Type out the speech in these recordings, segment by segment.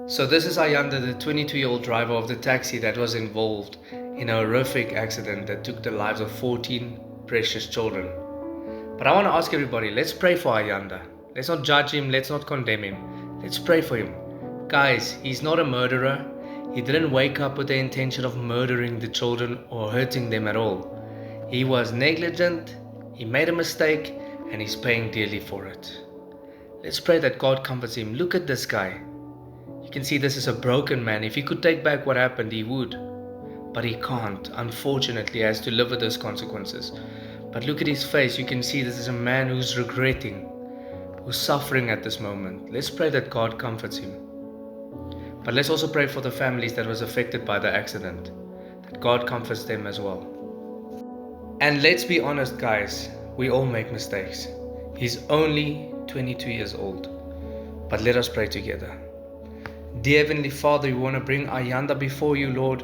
So this is Ayanda, the 22-year-old driver of the taxi that was involved in a horrific accident that took the lives of 14 precious children. But I want to ask everybody, let's pray for Ayanda. Let's not judge him, let's not condemn him. Let's pray for him. Guys, he's not a murderer. He didn't wake up with the intention of murdering the children or hurting them at all. He was negligent, he made a mistake, and he's paying dearly for it. Let's pray that God comforts him. Look at this guy. You can see this is a broken man. If he could take back what happened, he would. But he can't. Unfortunately, he has to live with those consequences. But look at his face. You can see this is a man who's regretting, who's suffering at this moment. Let's pray that God comforts him. But let's also pray for the families that was affected by the accident, that God comforts them as well. And let's be honest, guys, we all make mistakes. He's only 22 years old. But let us pray together. Dear Heavenly Father, we want to bring Ayanda before you, Lord.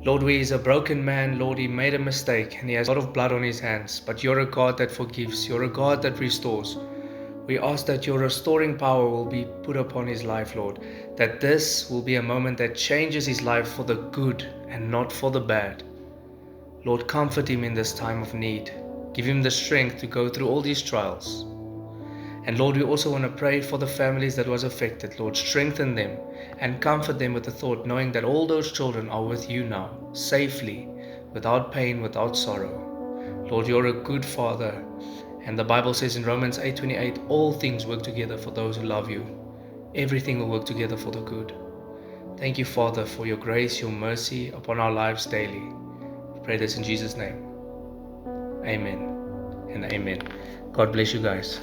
Lord, where he's a broken man, Lord, he made a mistake and he has a lot of blood on his hands. But you're a God that forgives. You're a God that restores. We ask that your restoring power will be put upon his life, Lord. That this will be a moment that changes his life for the good and not for the bad. Lord, comfort him in this time of need. Give him the strength to go through all these trials. And Lord, we also want to pray for the families that was affected. Lord, strengthen them and comfort them with the thought, knowing that all those children are with you now, safely, without pain, without sorrow. Lord, you're a good Father. And the Bible says in Romans 8:28, all things work together for those who love you. Everything will work together for the good. Thank you, Father, for your grace, your mercy upon our lives daily. We pray this in Jesus' name. Amen and amen. God bless you guys.